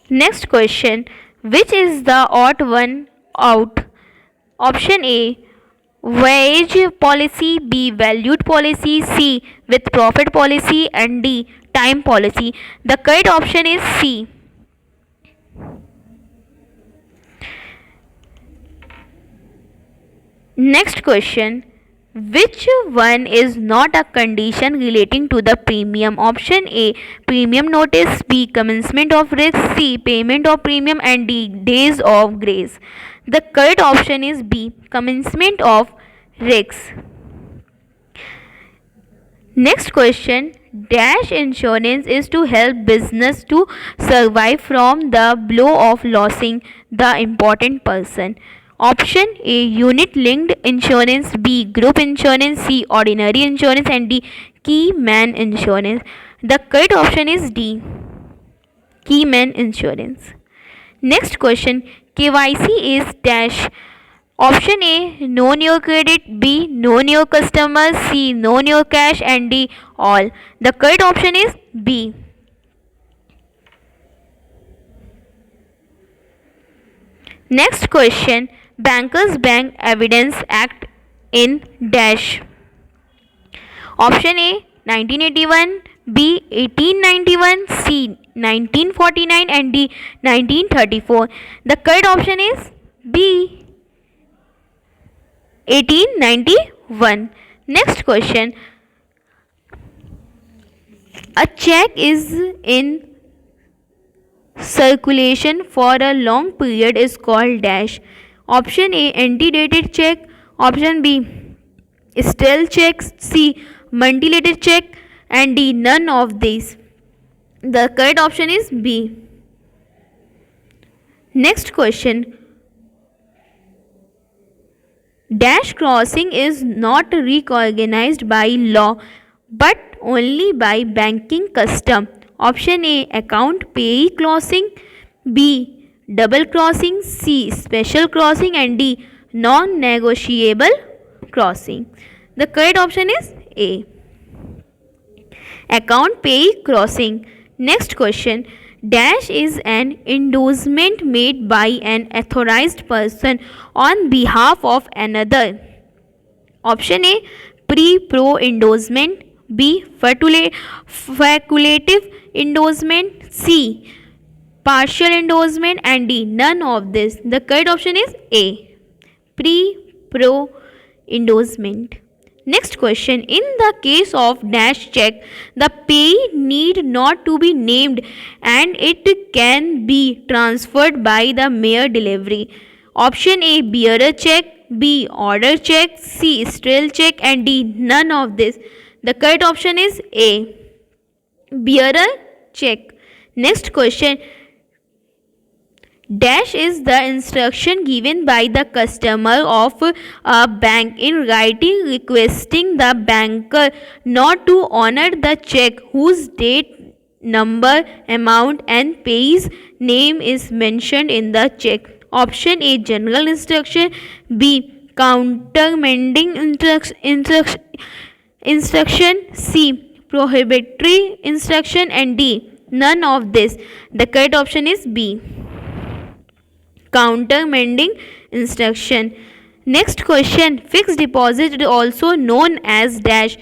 Next question. Which is the odd one out? Option A, wage policy, B, valued policy, C, with profit policy, and D, time policy. The correct option is C. Next question. Which one is not a condition relating to the premium? Option A, premium notice, B, commencement of risk, C, payment of premium, and D, days of grace. The correct option is B, commencement of risks. Next question. Dash insurance is to help business to survive from the blow of losing the important person. Option A, unit linked insurance, B, group insurance, C, ordinary insurance, and D, key man insurance. The correct option is D, key man insurance. Next question. KYC is dash. Option A, know your credit, B, know your customers, C, know your cash, and D, all. The correct option is B. Next question. Bankers Bank Evidence Act in dash. Option A, 1981, B, 1891, C, 1949, and D, 1934. The correct option is B, 1891. Next question. A check is in circulation for a long period is called dash. Option A, antedated check. Option B, stale check. C, multilated check, and D, none of these. The correct option is B. Next question. Dash crossing is not recognized by law but only by banking custom. Option A, account payee crossing, B, double crossing, C, special crossing, and D, non-negotiable crossing. The correct option is A, account payee crossing. Next question. Dash is an endorsement made by an authorized person on behalf of another. Option A, pre-pro endorsement, B, facultative endorsement, C, partial endorsement, and D, none of this. The correct option is A, pre-pro endorsement. Next question. In the case of dash check, the payee need not to be named and it can be transferred by the mere delivery. Option A, bearer check, B, order check, C, stale check, and D, none of this. The correct option is A, bearer check. Next question. Dash is the instruction given by the customer of a bank in writing requesting the banker not to honor the check whose date, number, amount, and payee's name is mentioned in the check. Option A, general instruction, B, countermanding instruction, C, prohibitory instruction, and D, none of this. The correct option is B, countermanding instruction. Next question. Fixed deposit is also known as dash.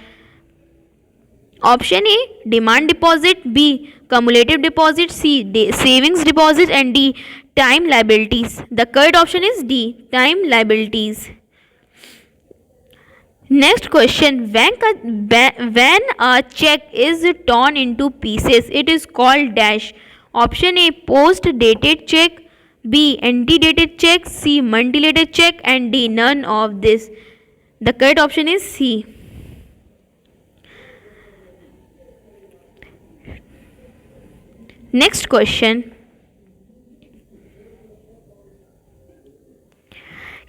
Option A, demand deposit, B, cumulative deposit, C, savings deposit, and D, time liabilities. The correct option is D, time liabilities. Next question. When a check is torn into pieces, it is called dash. Option A, post dated check, B, antedated check, C, multilated check, and D, none of this. The correct option is C. Next question.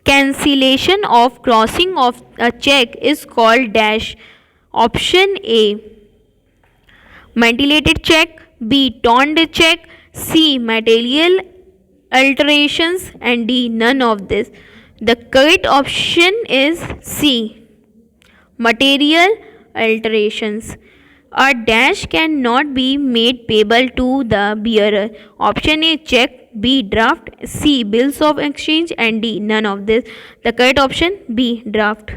Cancellation of crossing of a check is called dash. Option A, multilated check, B, torn check, C, material alterations, and D, none of this. The correct option is C, material alterations. A dash cannot be made payable to the bearer. Option A, check. B, draft. C, bills of exchange. And D, none of this. The correct option, B, draft.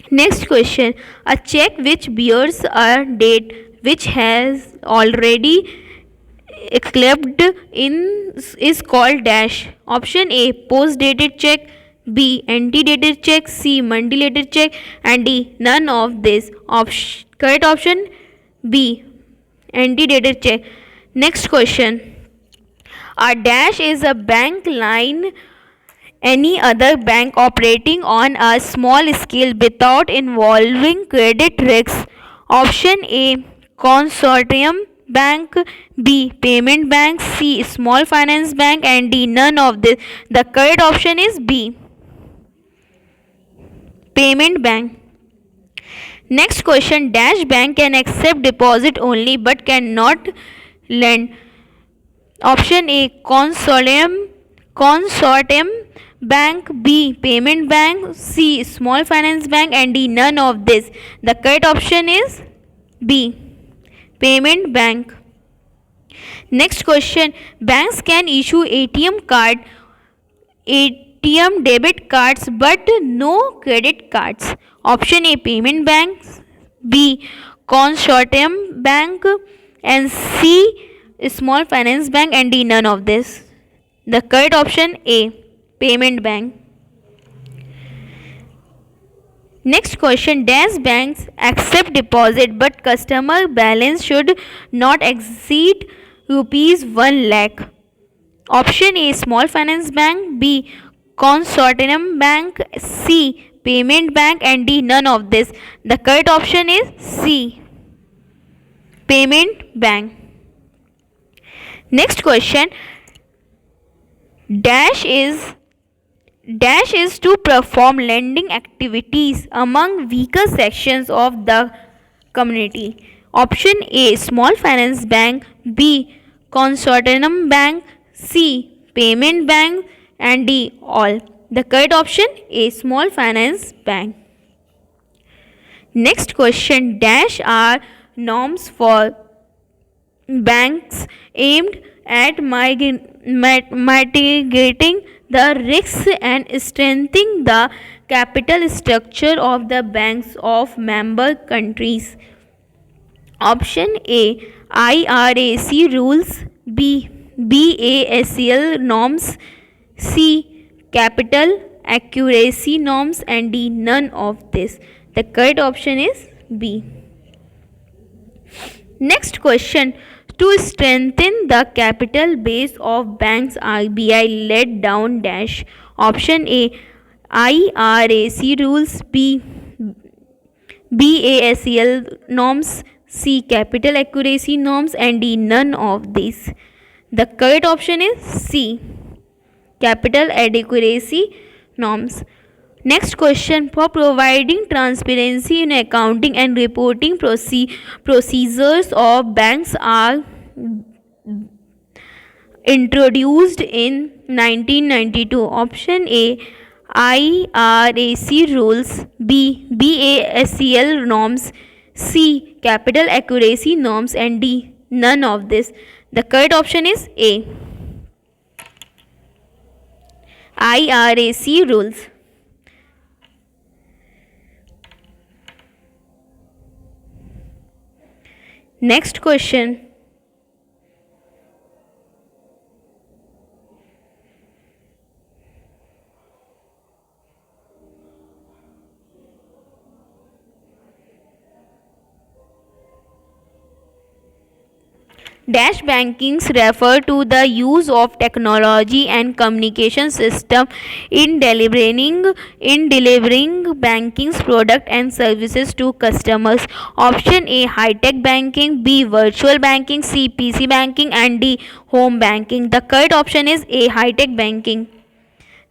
Next question. A check which bears a date which has already eclipsed in is called dash. Option A, post dated check. B, anti-dated check. C, monthly-dated check. And D, none of this. Correct option, B, anti-dated check. Next question. A dash is a bank line any other bank operating on a small scale without involving credit risks. Option A, consortium bank. B, payment bank. C, small finance bank. And D, none of this. The correct option is B, payment bank. Next question. Dash bank can accept deposit only but cannot lend. Option A, consortium bank. B, payment bank. C, small finance bank. And D, none of this. The correct option is B, payment bank. Next question. Banks can issue ATM debit cards but no credit cards. Option A, payment banks. B, consortium bank. And C, small finance bank. And D, none of this. The correct option, A, payment bank. Next question. Dash banks accept deposit but customer balance should not exceed rupees 1 lakh. Option A, small finance bank. B, consortium bank. C, payment bank. And D, none of this. The correct option is C, payment bank. Next question. Dash is to perform lending activities among weaker sections of the community. Option A, small finance bank. B, consortium bank. C, payment bank. And D, all. The correct option, A, small finance bank. Next question. Dash are norms for banks aimed at mitigating the risks and strengthening the capital structure of the banks of member countries. Option A, IRAC rules. B, BASL norms. C, capital accuracy norms. And D, none of this. The correct option is B. Next question. To strengthen the capital base of banks, RBI laid down dash. Option A, IRAC rules. B, BASL norms. C, capital accuracy norms. And D, none of these. The correct option is C, capital adequacy norms. Next question. For providing transparency in accounting and reporting procedures of banks are introduced in 1992. Option A, IRAC rules. B, BASL norms. C, capital accuracy norms. And D, none of this. The correct option is A, IRAC rules. Next question. Dash bankings refer to the use of technology and communication system in delivering banking product and services to customers. Option A, high-tech banking. B, virtual banking. C, PC banking. And D, home banking. The correct option is A, high-tech banking.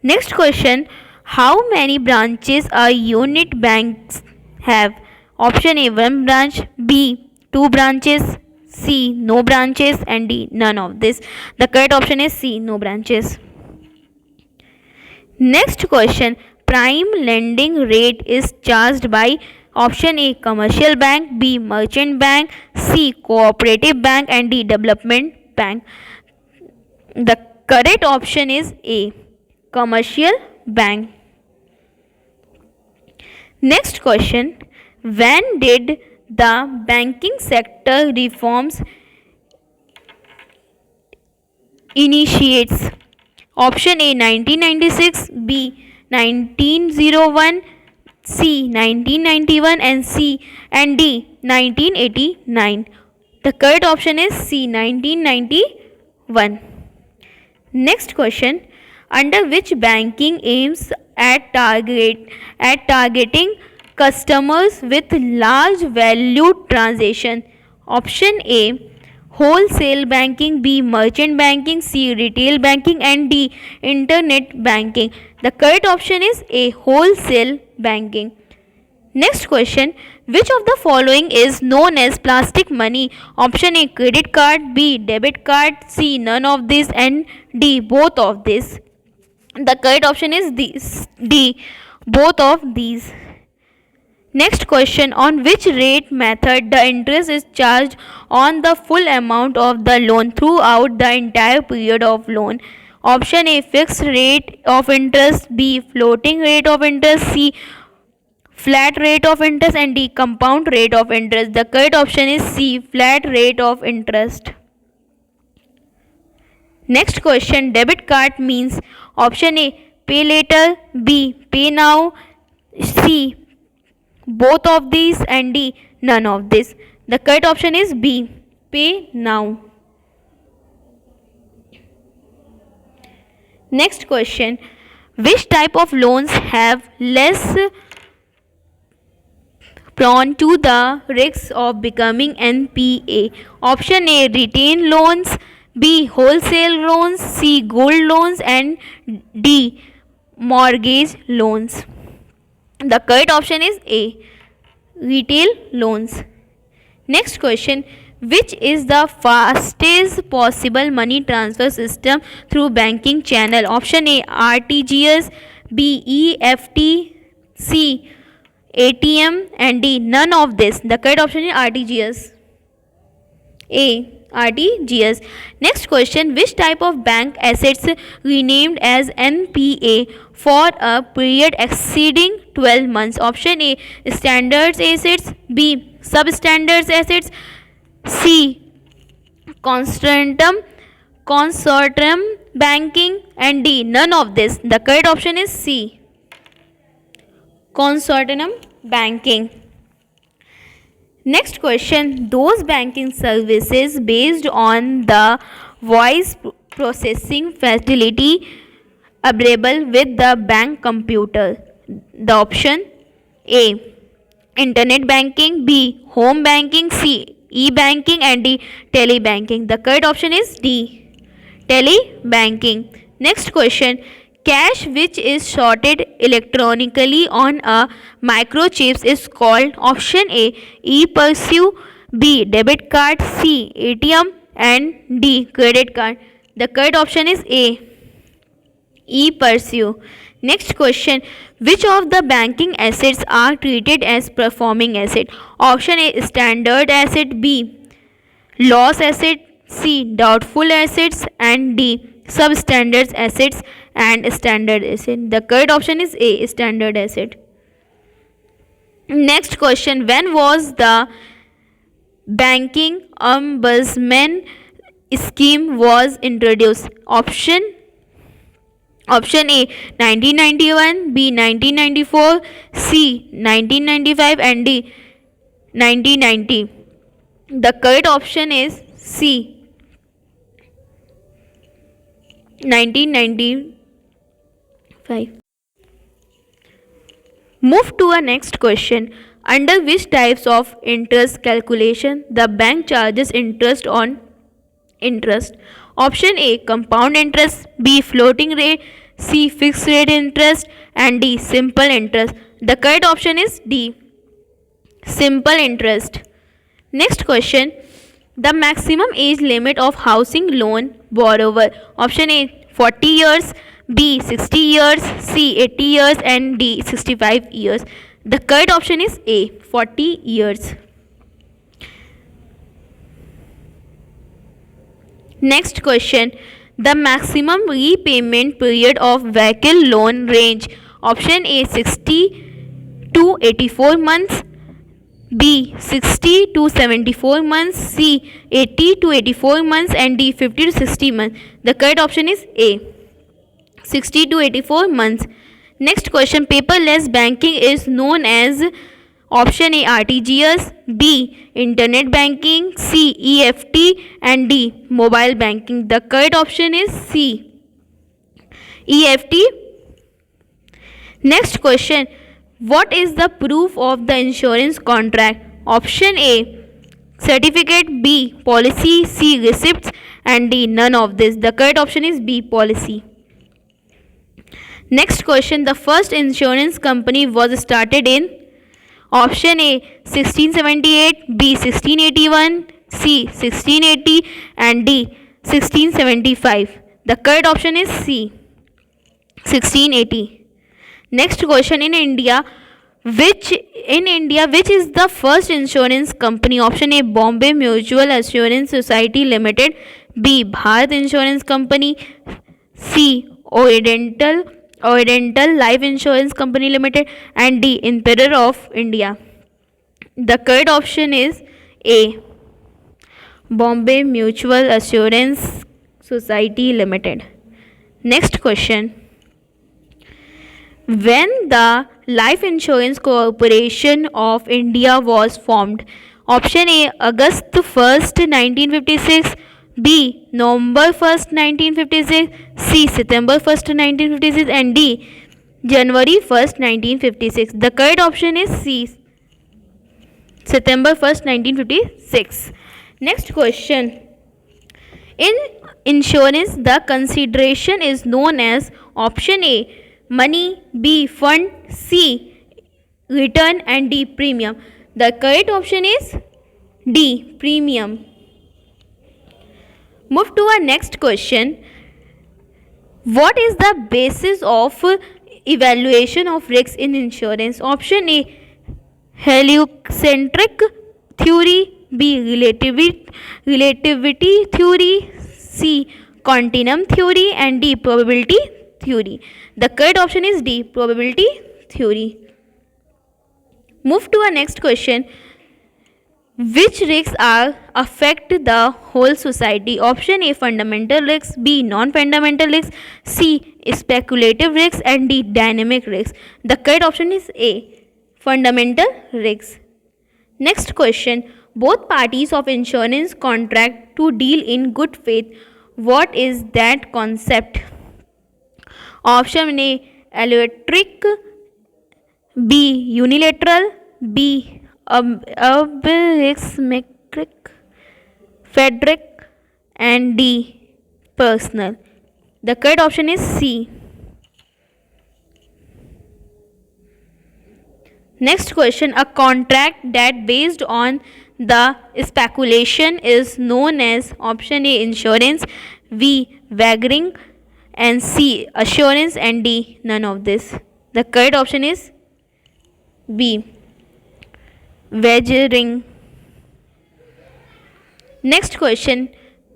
Next question. How many branches a unit banks have? Option A, 1 branch. B, 2 branches. C, no branches. And D, none of this. The correct option is C, no branches. Next question. Prime lending rate is charged by. Option A, commercial bank, B, merchant bank, C, cooperative bank, and D, development bank. The correct option is A, commercial bank. Next question, when did the banking sector reforms initiates? Option A, 1996, B, 1901, C, 1991, and D, 1989. The correct option is C, 1991. Next question, under which banking aims at targeting customers with large value transaction? Option A, wholesale banking, B, merchant banking, C, retail banking, and D, internet banking. The correct option is A, wholesale banking. Next question, which of the following is known as plastic money? Option A, credit card, B, debit card, C, none of this, and D, both of this. The correct option is D, both of these. Next question, on which rate method the interest is charged on the full amount of the loan throughout the entire period of loan? Option A, fixed rate of interest, B, floating rate of interest, C, flat rate of interest, and D, compound rate of interest. The correct option is C, flat rate of interest. Next question, debit card means? Option A, pay later, B, pay now, C, both of these, and D, none of this. The correct option is B, pay now. Next question, which type of loans have less prone to the risks of becoming NPA? Option A, retained loans, B, wholesale loans, C, gold loans, and D, mortgage loans. The correct option is A, retail loans. Next question, which is the fastest possible money transfer system through banking channel? Option A, RTGS, B, EFT, C, ATM, and D, none of this. The correct option is RTGS. A, RTGS. Next question, which type of bank assets renamed as NPA for a period exceeding 12 months? Option A, standard assets, B, substandard assets, C, consortium banking, and D, none of this. The correct option is C, consortium banking. Next question, those banking services based on the voice processing facility available with the bank computer. The option A, internet banking, B, home banking, C, e-banking, and D, telebanking. The correct option is D, telebanking. Next question, cash which is sorted electronically on a microchip is called? Option A, e-pursue, B, debit card, C, ATM, and D, credit card. The correct option is A, e-pursue. Next question, which of the banking assets are treated as performing asset? Option A, standard asset, B, loss asset, C, doubtful assets, and D, substandard assets and standard asset. The correct option is A, standard asset. Next question, when was the banking ombudsman scheme was introduced? Option A, 1991, B, 1994, C, 1995, and D, 1990. The correct option is C, 1995. Move to a next question. Under which types of interest calculation the bank charges interest on interest? Option A, compound interest, B, floating rate, C, fixed rate interest, and D, simple interest. The correct option is D, simple interest. Next question, the maximum age limit of housing loan borrower. Option A, 40 years, B, 60 years, C, 80 years, and D, 65 years. The correct option is A, 40 years. Next question. The maximum repayment period of vehicle loan range. Option A, 60 to 84 months. B, 60 to 74 months. C, 80 to 84 months. And D, 50 to 60 months. The correct option is A, 60 to 84 months. Next question. Paperless banking is known as option A, RTGS, B, internet banking, C, EFT, and D, mobile banking. The correct option is C, EFT. Next question. What is the proof of the insurance contract? Option A, certificate, B, policy, C, receipts, and D, none of this. The correct option is B, policy. Next question. The first insurance company was started in option A, 1678, B, 1681, C, 1680, and D, 1675. The correct option is C, 1680. Next question. In India, which is the first insurance company? Option A, Bombay Mutual Assurance Society Limited, B, Bharat Insurance Company, C, Oriental Life Insurance Company Limited, and D, Emperor of India. The correct option is A, Bombay Mutual Assurance Society Limited. Next question. When the Life Insurance Corporation of India was formed? Option A, August 1st, 1956, B, November 1st, 1956, C, September 1st, 1956, and D, January 1st, 1956. The correct option is C, September 1st, 1956. Next question. In insurance, the consideration is known as option A, money, B, fund, C, return, and D, premium. The correct option is D, premium. Move to our next question. What is the basis of evaluation of risks in insurance? Option A, heliocentric theory, B, relativity theory, C, continuum theory, and D, probability theory. The correct option is D, probability theory. Move to our next question. Which risks affect the whole society? Option A, fundamental risks, B, non-fundamental risks, C, speculative risks, and D, dynamic risks. The correct option is A, fundamental risks. Next question. Both parties of insurance contract to deal in good faith. What is that concept? Option A, allotric, B, unilateral, B, arbitrary, Frederick, and D, personal. The correct option is C. Next question. A contract that based on the speculation is known as option A, insurance, B, wagering, and C, assurance, and D, none of this. The correct option is B, wagering. Next question.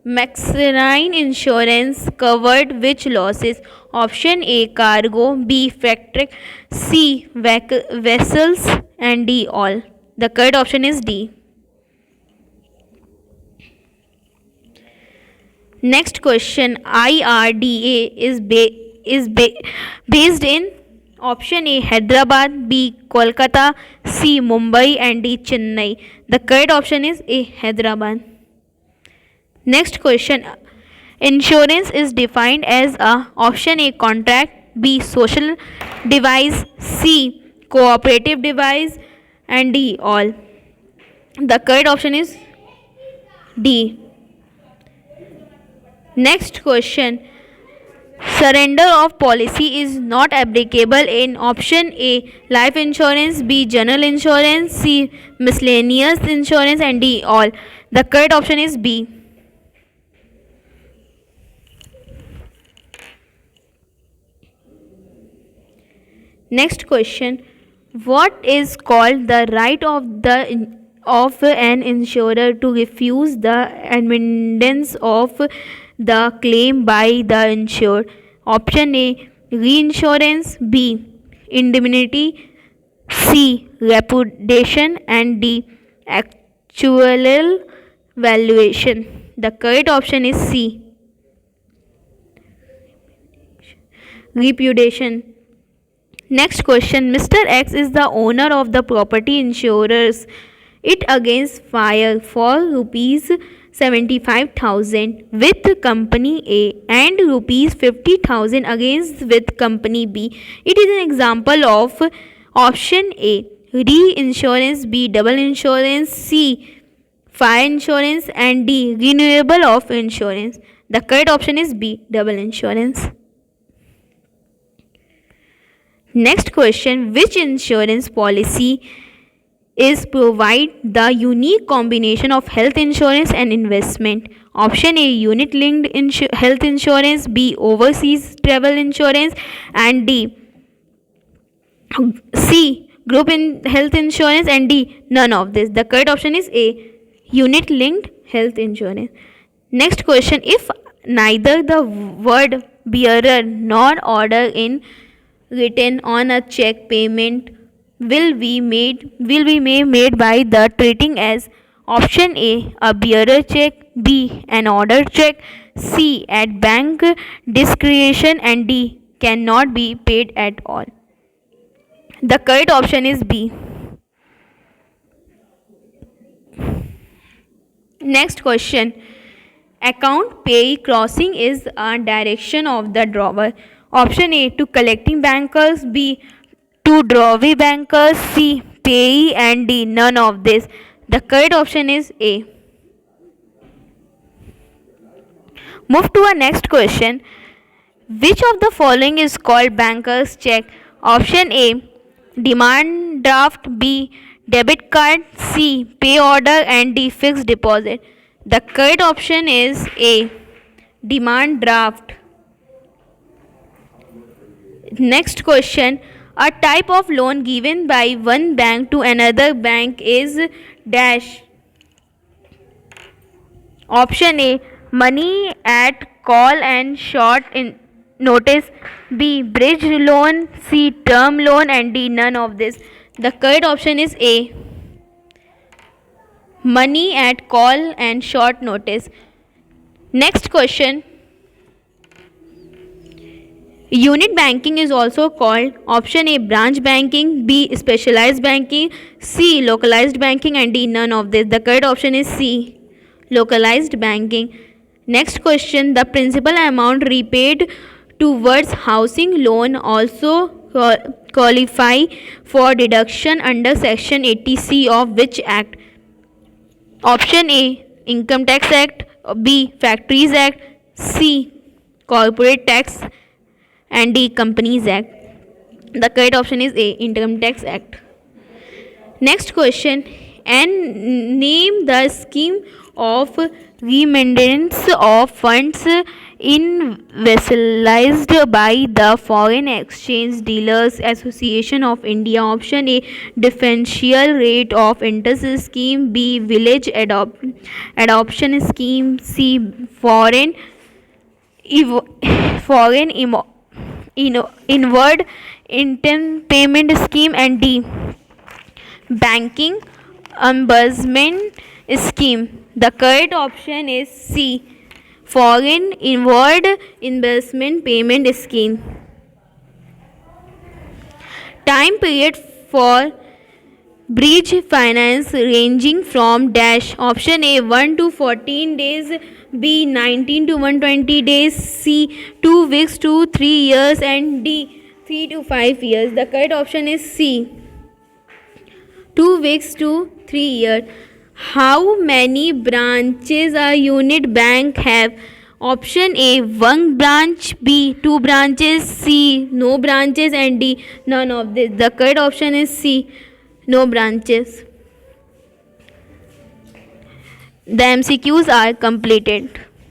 Maxine insurance covered which losses? Option A, cargo, B, factory, C, vessels, and D, all. The correct option is D. Next question. IRDA is based in option A, Hyderabad, B, Kolkata, C, Mumbai, and D, Chennai. The correct option is A, Hyderabad. Next question. Insurance is defined as a option A, contract, B, social device, C, cooperative device, and D, all. The correct option is D. Next question. Surrender of policy is not applicable in option A, life insurance, B, general insurance, C, miscellaneous insurance, and D, all. The correct option is B. Next question. What is called the right of an insurer to refuse the amendments of the claim by the insured? Option A, reinsurance. B, indemnity. C, repudiation. And D, actuarial valuation. The correct option is C, repudiation. Next question. Mr. X is the owner of the property, insures it against fire for rupees 75,000 with company A and rupees 50,000 against with company B. It is an example of option A, reinsurance. B, double insurance. C, fire insurance. And D, renewable of insurance. The correct option is B, double insurance. Next question. Which insurance policy is provide the unique combination of health insurance and investment? Option A, unit linked health insurance. B, overseas travel insurance. And D, C, group health insurance. And D, none of this. The correct option is A, unit linked health insurance. Next question. If neither the word bearer nor order in written on a check, payment will be made by the treating as option A, a bearer check. B, an order check. C, at bank discretion. And D, cannot be paid at all. The correct option is B. Next question. Account payee crossing is a direction of the drawer. Option A, to collecting bankers. B, to drawee bankers. C, payee. And D, none of this. The correct option is A. Move to our next question. Which of the following is called banker's check? Option A, demand draft. B, debit card. C, pay order. And D, fixed deposit. The correct option is A, demand draft. Next question. A type of loan given by one bank to another bank is dash. Option A, money at call and short notice. B, bridge loan. C, term loan. And D, none of this. The correct option is A, money at call and short notice. Next question. Unit banking is also called option A, branch banking. B, specialized banking. C, localized banking. And D, none of this. The correct option is C, localized banking. Next question. The principal amount repaid towards housing loan also qualify for deduction under section 80C of which act? Option A, Income Tax Act. B, Factories Act. C, Corporate Tax. And D, Companies Act. The correct option is A, Income Tax Act. Next question. And name the scheme of remittance of funds investalized by the Foreign Exchange Dealers Association of India. Option A, differential rate of interest scheme. B, village adoption scheme. C, foreign inward intern payment scheme. And D, banking ombudsman scheme. The correct option is C, foreign inward investment payment scheme. Time period for bridge finance ranging from dash. Option A, 1 to 14 days. B, 19 to 120 days. C, 2 weeks to 3 years. And D, 3 to 5 years. The correct option is C, 2 weeks to 3 years. How many branches a unit bank have? Option A, 1 branch. B, 2 branches. C, no branches. And D, none of this. The correct option is C, no branches. The MCQs are completed.